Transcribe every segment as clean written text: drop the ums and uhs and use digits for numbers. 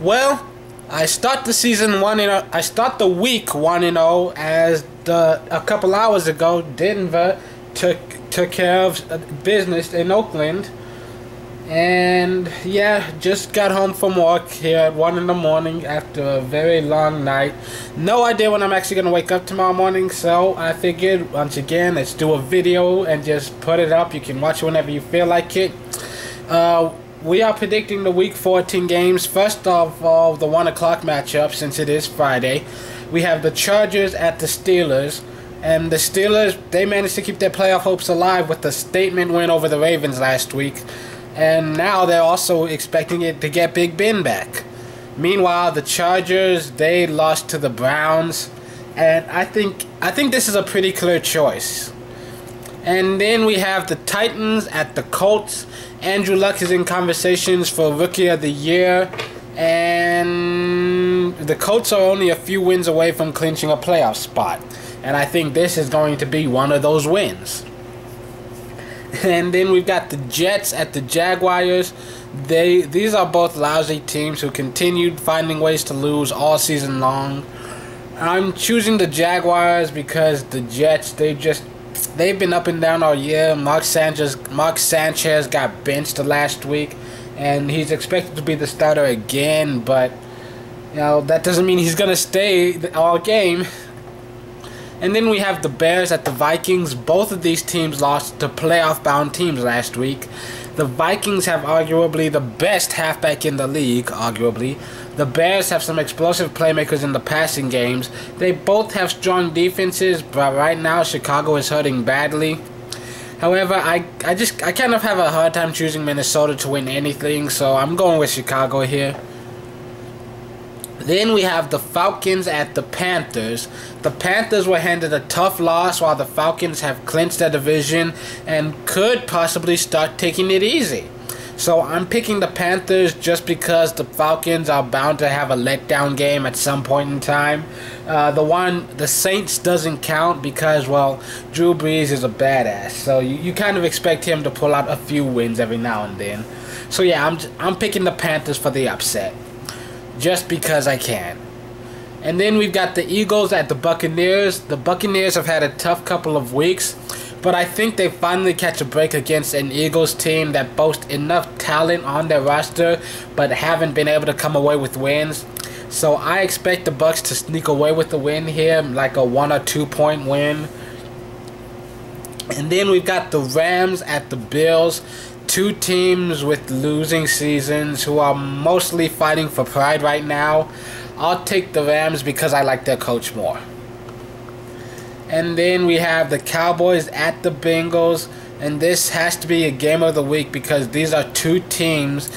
Well, I start the season 1-0. I start the week 1-0 as a couple hours ago Denver took care of business in Oakland. And yeah, just got home from work here at 1 in the morning after a very long night. No idea when I'm actually going to wake up tomorrow morning, so I figured once again let's do a video and just put it up. You can watch it whenever you feel like it. We are predicting the Week 14 games. First of all, the 1 o'clock matchup, since it is Friday. We have the Chargers at the Steelers. And the Steelers, they managed to keep their playoff hopes alive with the statement win over the Ravens last week. And now they're also expecting it to get Big Ben back. Meanwhile, the Chargers, they lost to the Browns. And I think this is a pretty clear choice. And then we have the Titans at the Colts. Andrew Luck is in conversations for Rookie of the Year. And the Colts are only a few wins away from clinching a playoff spot. And I think this is going to be one of those wins. And then we've got the Jets at the Jaguars. These are both lousy teams who continued finding ways to lose all season long. I'm choosing the Jaguars because the Jets, they've been up and down all year. Mark Sanchez got benched last week, and he's expected to be the starter again, but that doesn't mean he's gonna stay all game. And then we have the Bears at the Vikings. Both of these teams lost to playoff-bound teams last week. The Vikings have arguably the best halfback in the league, arguably. The Bears have some explosive playmakers in the passing games. They both have strong defenses, but right now Chicago is hurting badly. However, I kind of have a hard time choosing Minnesota to win anything, so I'm going with Chicago here. Then we have the Falcons at the Panthers. The Panthers were handed a tough loss while the Falcons have clinched their division and could possibly start taking it easy. So I'm picking the Panthers just because the Falcons are bound to have a letdown game at some point in time. The Saints doesn't count because, well, Drew Brees is a badass. So you kind of expect him to pull out a few wins every now and then. So yeah, I'm picking the Panthers for the upset. Just because I can. And then we've got the Eagles at the Buccaneers. The Buccaneers have had a tough couple of weeks, but I think they finally catch a break against an Eagles team that boasts enough talent on their roster, but haven't been able to come away with wins. So I expect the Bucs to sneak away with the win here, like a 1 or 2 point win. And then we've got the Rams at the Bills. Two teams with losing seasons who are mostly fighting for pride right now. I'll take the Rams because I like their coach more. And then we have the Cowboys at the Bengals. And this has to be a game of the week because these are two teams,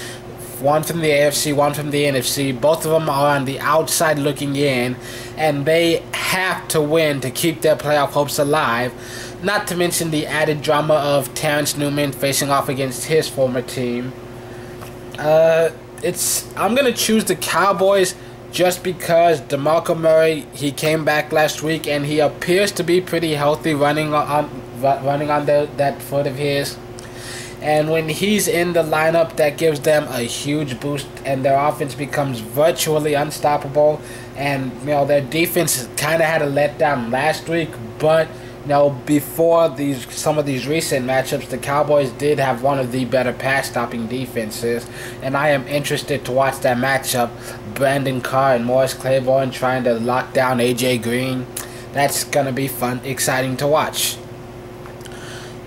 one from the AFC, one from the NFC. Both of them are on the outside looking in, and they have to win to keep their playoff hopes alive. Not to mention the added drama of Terrence Newman facing off against his former team. I'm going to choose the Cowboys just because DeMarco Murray, he came back last week and he appears to be pretty healthy running on that foot of his. And when he's in the lineup, that gives them a huge boost and their offense becomes virtually unstoppable. And their defense kind of had a letdown last week, but before some of these recent matchups, the Cowboys did have one of the better pass-stopping defenses, and I am interested to watch that matchup. Brandon Carr and Morris Claiborne trying to lock down A.J. Green. That's going to be fun, exciting to watch.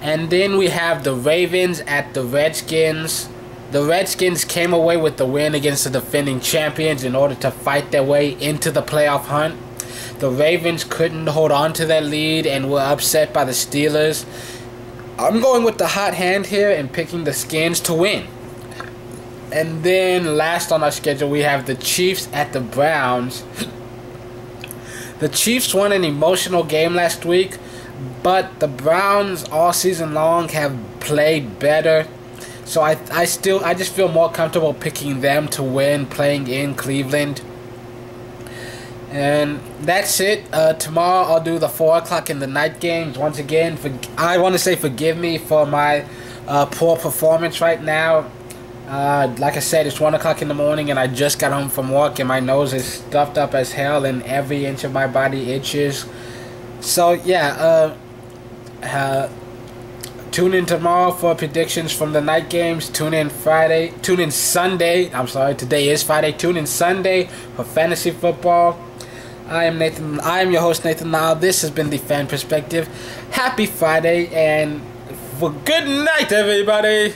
And then we have the Ravens at the Redskins. The Redskins came away with the win against the defending champions in order to fight their way into the playoff hunt. The Ravens couldn't hold on to their lead and were upset by the Steelers. I'm going with the hot hand here and picking the Skins to win. And then last on our schedule, we have the Chiefs at the Browns. The Chiefs won an emotional game last week, but the Browns all season long have played better. So I just feel more comfortable picking them to win playing in Cleveland. And that's it. Tomorrow I'll do the 4 o'clock in the night games. Once again, I want to say forgive me for my poor performance right now. Like I said, it's 1 o'clock in the morning, and I just got home from work, and my nose is stuffed up as hell, and every inch of my body itches. So yeah, tune in tomorrow for predictions from the night games. Tune in Sunday. I'm sorry, today is Friday. Tune in Sunday for fantasy football. I am your host, Nathan Nile. This has been the Fan Perspective. Happy Friday, and good night, everybody.